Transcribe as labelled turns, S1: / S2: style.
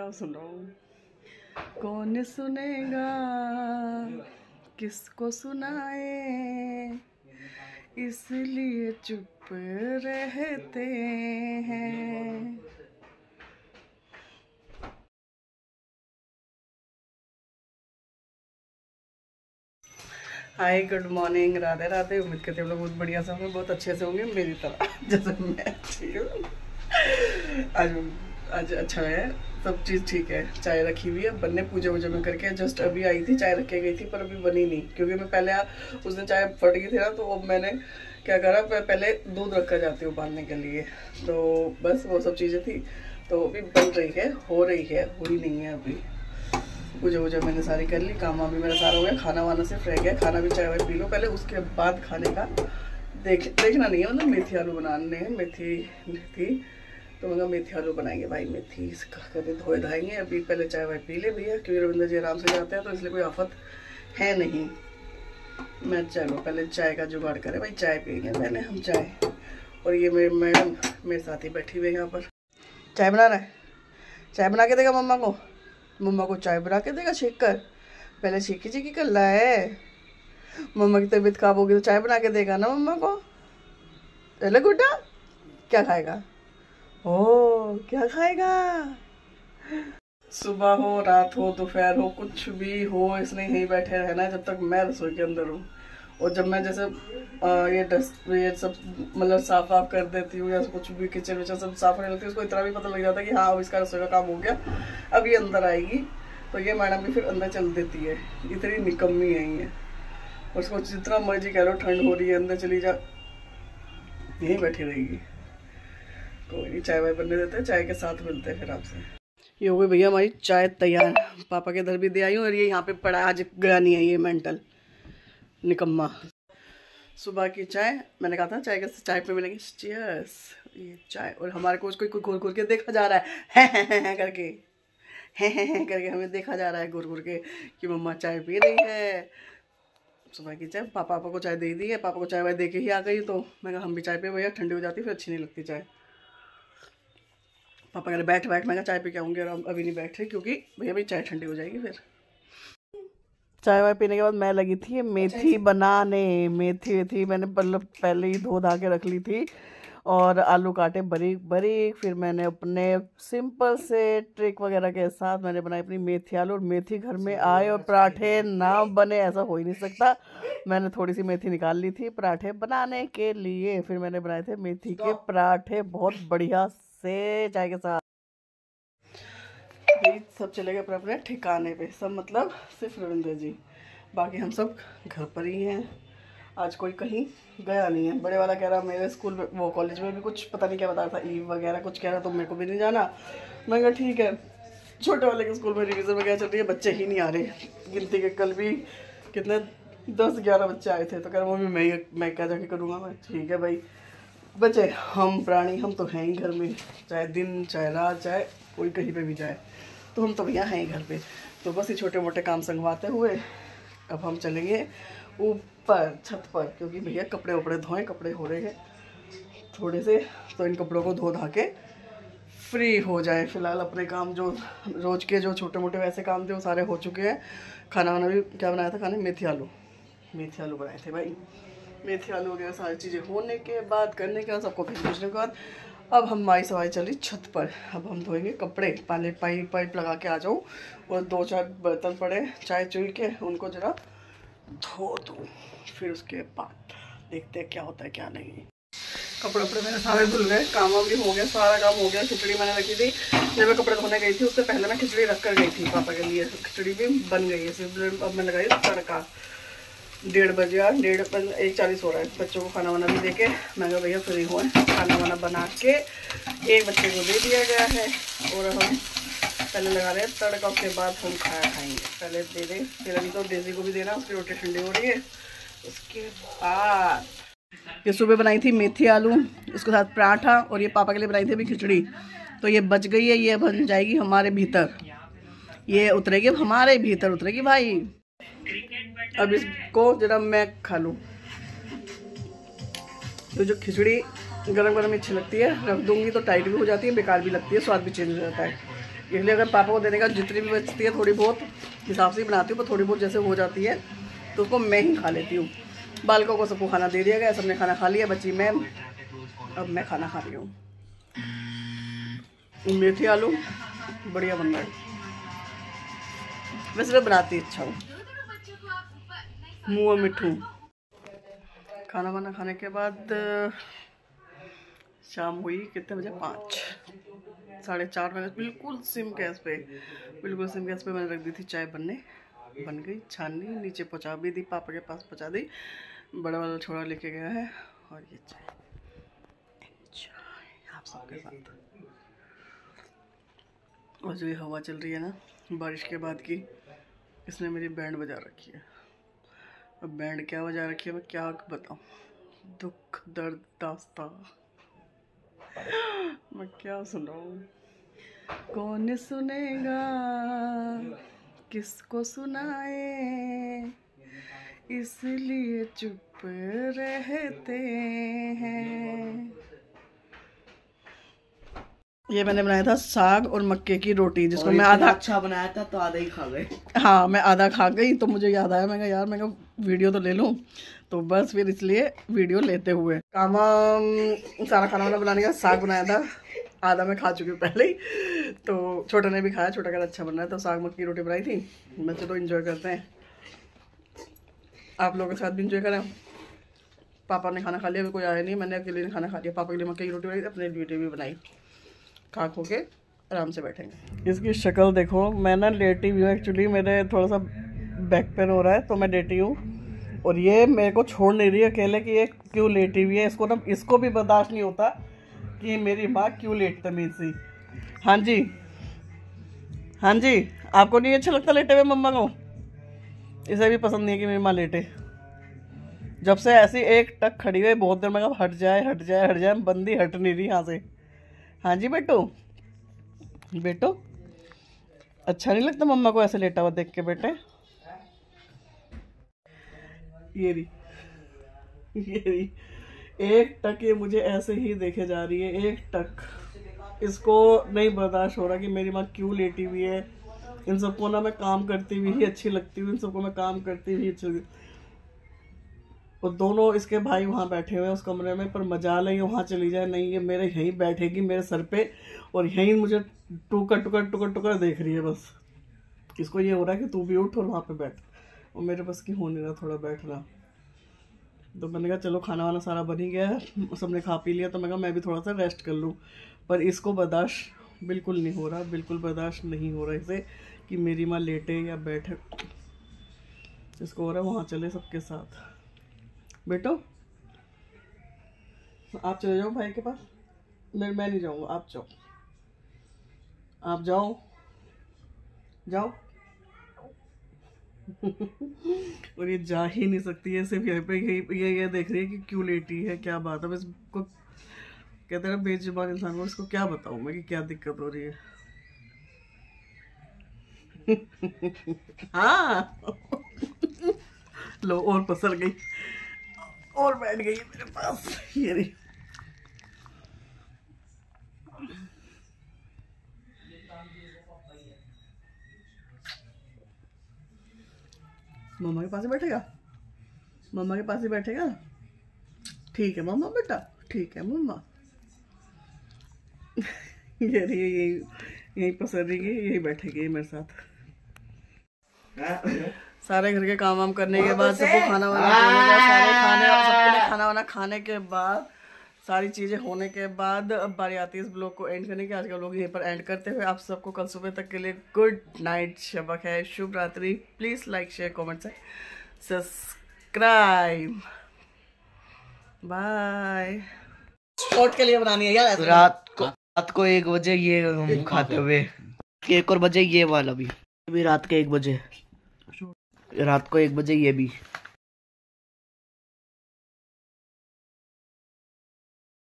S1: सुनो, कौन सुनेगा, किसको सुनाए, इसलिए चुप रहते हैं। हाय, गुड मॉर्निंग, राधे राधे। उम्मीद करते हैं लोग बहुत बढ़िया से होंगे, बहुत अच्छे से होंगे मेरी तरह जैसे मैं अच्छी हूँ। आज अच्छा है, सब चीज़ ठीक है। चाय रखी हुई है बनने, पूजा वूजा में करके जस्ट अभी आई थी, चाय रख के गई थी पर अभी बनी नहीं, क्योंकि मैं पहले उस दिन चाय फट गई थी ना, तो अब मैंने क्या करा, मैं पहले दूध रख कर जाती हूँ उबालने के लिए, तो बस वो सब चीज़ें थी, तो अभी बन रही है, हो रही है, हुई नहीं है अभी। पूजा वूजा मैंने सारी कर ली, काम वाम भी मेरा सारा हो गया, खाना वाना सिर्फ रह गया। खाना भी चाय वाय पी लो पहले, उसके बाद खाने का देखना नहीं है। मतलब मेथी आलू बनाने हैं, मेथी तो मैं मेथी आलू बनाएंगे भाई। मेथी इसका कभी धोए धाएंगे, अभी पहले चाय वाय पी ले भैया, क्योंकि रविंद्र जी आराम से जाते हैं तो इसलिए कोई आफत है नहीं। मैं चलो पहले चाय का जुगाड़ करें भाई, चाय पियेंगे पहले हम चाय। और ये मेरे मैडम मेरे साथ ही बैठी हुई है यहाँ पर। चाय बनाना है, चाय बना के देगा मम्मा को, मम्मा को चाय बना के देगा छीक कर। पहले छीकी कर ला है, मम्मा की तबीयत खराब होगी तो चाय बना के देगा ना मम्मा को। चले गुड्डा, क्या खाएगा? ओ क्या खाएगा? सुबह हो, रात हो, दोपहर हो, कुछ भी हो, इसने यहीं बैठे रहना है जब तक मैं रसोई के अंदर हूँ। और जब मैं जैसे ये सब मतलब साफ वाफ कर देती हूँ या कुछ भी किचन विचन सब साफ करने लगती है, उसको इतना भी पता लग जाता है कि हाँ अब इसका रसोई का काम हो गया, अब ये अंदर आएगी, तो ये मैडम भी फिर अंदर चल देती है। इतनी निकम्मी है ये। उसको जितना मर्जी कह लो, ठंड हो रही है अंदर चली जा, यहीं बैठी रहेगी। कोई नहीं, चाय वाय बनने देते हैं, चाय के साथ मिलते हैं फिर आपसे। ये हो गई भैया हमारी चाय तैयार, पापा के इधर भी दे आई हूँ, और ये यहाँ पे पड़ा, आज गया नहीं है ये मेंटल निकम्मा। सुबह की चाय, मैंने कहा था चाय पे मिलेंगे चीयर्स। ये चाय, और हमारे को कोई घूर घूर के देखा जा रहा है करके, है करके हमें देखा जा रहा है घूर घूर के कि मम्मा चाय पी रही है। सुबह की चाय, पापा को चाय दे दी है, पापा को चाय वाय दे के ही आ गई, तो मैं कहा हम भी चाय पे, भैया ठंडी हो जाती फिर अच्छी नहीं लगती चाय। पापा कह रहे बैठ, मैं कहा चाय पी के आऊँगी, और अभी नहीं बैठ रही क्योंकि भैया भी चाय ठंडी हो जाएगी। फिर चाय वाय पीने के बाद मैं लगी थी मेथी बनाने। मेथी मैंने मतलब पहले ही धो धा के रख ली थी, और आलू काटे बारीक बारीक। फिर मैंने अपने सिंपल से ट्रिक वगैरह के साथ मैंने बनाई अपनी मेथी आलू, और मेथी घर में आए और पराठे ना बने ऐसा हो ही नहीं सकता। मैंने थोड़ी सी मेथी निकाल ली थी पराठे बनाने के लिए, फिर मैंने बनाए थे मेथी के पराठे बहुत बढ़िया से चाय के साथ। सब चले गए अपने अपने ठिकाने पे, सब मतलब सिर्फ रविंद्र जी, बाकी हम सब घर पर ही हैं। आज कोई कहीं गया नहीं है। बड़े वाला कह रहा मेरे स्कूल में, वो कॉलेज में भी कुछ पता नहीं क्या बता रहा था, ईव वगैरह कुछ कह रहा, तो मेरे को भी नहीं जाना। मैं कहा ठीक है। छोटे वाले के स्कूल में रिवीजन वगैरह चल रही है, बच्चे ही नहीं आ रहे गिनती के। कल भी कितने 10-11 बच्चे आए थे, तो कह रहा मम्मी मैं क्या जाके करूँगा। मैं ठीक है भाई, बच्चे हम प्राणी, हम तो हैं ही घर में, चाहे दिन चाहे रात चाहे कोई कहीं पे भी जाए, तो हम तो भैया हैं ही घर पे। तो बस ये छोटे मोटे काम संगवाते हुए अब हम चलेंगे ऊपर छत पर, क्योंकि भैया कपड़े वपड़े धोएं, कपड़े हो रहे हैं थोड़े से, तो इन कपड़ों को धो धा के फ्री हो जाए। फिलहाल अपने काम जो रोज़ के जो छोटे मोटे वैसे काम थे वो सारे हो चुके हैं। खाना वाना भी क्या बनाया था, खाने मेथी आलू बनाए थे भाई। मेथी आलू वगैरह सारी चीज़ें होने के बाद, करने के बाद, सबको भेज पूछने के बाद, अब हमारी सवारी चली छत पर। अब हम धोएंगे कपड़े, पहले पाइप लगा के आ जाऊँ, और 2-4 बर्तन पड़े चाय चुई के, उनको ज़रा धो दूँ, फिर उसके बाद देखते हैं क्या होता है क्या नहीं। कपड़े वपड़े मेरे सारे धुल गए, काम वाम भी हो गया, सारा काम हो गया। खिचड़ी मैंने रखी थी, जब मैं कपड़े धोने गई थी उससे पहले मैं खिचड़ी रख कर गई थी पापा के लिए, खिचड़ी भी बन गई है। सिर्फ अब मैं लगाई तड़का। 1:30 बजे, 1:40 हो रहा है। बच्चों को खाना वाना भी दे के मैं कहा भैया फ्री हुए, खाना वाना बना के एक बच्चे को दे दिया गया है, और हम पहले लगा रहे हैं तड़का, उसके बाद हम खाएंगे। पहले दे दें, फिर अभी तो डेजी को भी देना, उसकी रोटी ठंडी हो रही है। उसके बाद ये सुबह बनाई थी मेथी आलू, इसके साथ पराठा, और ये पापा के लिए बनाई थी अभी खिचड़ी, तो ये बच गई है, ये बन जाएगी हमारे भीतर, ये उतरेगी हमारे भीतर उतरेगी भाई। अब इसको जरा मैं खा लूँ, तो जो खिचड़ी गरम गरम अच्छी लगती है, रख दूंगी तो टाइट भी हो जाती है, बेकार भी लगती है, स्वाद भी चेंज हो जाता है। इसलिए अगर पापा को देने का जितनी भी बचती है थोड़ी बहुत हिसाब से ही बनाती हूँ, पर थोड़ी बहुत जैसे हो जाती है तो उसको मैं ही खा लेती हूँ। बालकों को सबको खाना दे दिया गया, सबने खाना खा लिया, बची मैं, अब मैं खाना खा रही हूँ। मेथी आलू बढ़िया बन रहा है, वैसे मैं बनाती अच्छा हूँ, मुँह मिठू। खाना वाना खाने के बाद शाम हुई, कितने बजे, 5, 4:30 बजे, बिल्कुल सिम गैस पे, बिल्कुल सिम गैस पे मैंने रख दी थी चाय बनने। बन गई, छान ली, नीचे पहुँचा भी दी, पापा के पास पहुँचा दी, बड़ा वाला छोड़ा लेके गया है। और ये चाय आप सबके साथ। और जो ये हवा चल रही है ना बारिश के बाद की, इसने मेरी बैंड बजा रखी है। अब बैंड क्या बजा रखी है मैं क्या बताऊँ, दुख दर्द दास्तां मैं क्या सुनाऊँ, कौन सुनेगा, किसको सुनाए, इसलिए चुप रहते हैं। ये मैंने बनाया था साग और मक्के की रोटी, जिसको मैं आधा,
S2: अच्छा बनाया था तो आधा ही खा गए।
S1: हाँ मैं आधा खा गई, तो मुझे याद आया, मैं कहा यार मैं वीडियो तो ले लूँ, तो बस फिर इसलिए वीडियो लेते हुए काम सारा खाना वाना बनाने का। साग बनाया था, आधा मैं खा चुकी हूँ पहले ही, तो छोटे ने भी खाया, छोटा कहता अच्छा बन रहा है, तो साग मक्की की रोटी बनाई थी। मैं चलो इंजॉय करते हैं, आप लोगों के साथ भी इंजॉय करें। पापा ने खाना खा लिया, अभी कोई आया नहीं, मैंने अकेले ने खाना खा लिया। पापा के लिए मक्की की रोटी बनाई, अपने लिए भी बनाई, खा खो के आराम से बैठेंगे। इसकी शक्ल देखो, मैं ना लेटी हुई हूँ, एक्चुअली मेरे थोड़ा सा बैक पेन हो रहा है तो मैं लेटी हूँ, और ये मेरे को छोड़ नहीं रही अकेले कि ये क्यों लेटी हुई है। इसको ना, इसको भी बर्दाश्त नहीं होता कि मेरी माँ क्यों लेट तमीज़ सी। हाँ जी, हाँ जी, आपको नहीं अच्छा लगता लेटे हुए मम्मा को? इसे भी पसंद नहीं है कि मेरी माँ लेटे। जब से ऐसी एक टक खड़ी हुई बहुत देर में कहा हट जाए हट जाए हट जाए, बंदी हट नहीं रही यहाँ से। हाँ जी बेटो, बेटो अच्छा नहीं लगता मम्मा को ऐसे लेटा हुआ देख के बेटे? ये रही एक टक, ये मुझे ऐसे ही देखे जा रही है एक टक। इसको नहीं बर्दाश्त हो रहा कि मेरी माँ क्यों लेटी हुई है। इन सबको ना मैं काम करती हुई ही अच्छी लगती हूँ, इन सबको मैं काम करती हुई अच्छी लगती। और दोनों इसके भाई वहाँ बैठे हुए हैं उस कमरे में, पर मजाल है वहाँ चली जाए, नहीं ये मेरे यहीं बैठेगी मेरे सर पे, और यहीं मुझे टुकर टुकर टुकर टुकर देख रही है बस। इसको ये हो रहा है कि तू भी उठ और वहाँ पे बैठ, और मेरे बस की हो नहीं रहा थोड़ा बैठना। तो मैंने कहा चलो खाना वाना सारा बन ही गया है, सबने खा पी लिया, तो मैं कहा मैं भी थोड़ा सा रेस्ट कर लूँ। पर इसको बर्दाश्त बिल्कुल नहीं हो रहा, बिल्कुल बर्दाश्त नहीं हो रहा इसे कि मेरी माँ लेटे या बैठे। इसको हो रहा है वहाँ चले सबके साथ। बेटो आप चले जाओ भाई के पास, मैं नहीं जाऊँगा, आप जाओ, आप जाओ जाओ। और ये जा ही नहीं सकती है, सिर्फ यहीं पे ये देख रही है कि क्यों लेटी है, क्या बात है। इसको कहते हैं ना बेजुबान इंसान को, इसको क्या बताऊँ मैं कि क्या दिक्कत हो रही है। हाँ लो और पसर गई और बैठ गई मेरे पास, ये रही। मम्मा के पास ही बैठेगा, मम्मा के पास ही बैठेगा, ठीक है मम्मा बेटा, ठीक है मम्मा। ये रही, यही पसर रही है, यही बैठेगी मेरे साथ। सारे घर के काम वाम करने के बाद, सबको खाना वाना खाना वाना खाने के बाद, सारी चीज़ें होने के बाद, अब बारी आती है इस ब्लॉग को एंड करने की। आज का ब्लॉग यहीं पर एंड करते हुए आप सबको कल सुबह तक के लिए गुड नाइट, शब खैर, शुभ रात्रि। प्लीज़ लाइक शेयर कमेंट से सब्सक्राइब, बाय। शॉर्ट के लिए बनानी है यार,
S2: रात को 1 बजे ये खाते हुए, 1 और बजे ये वाला भी रात के 1 बजे, रात को 1 बजे ये भी।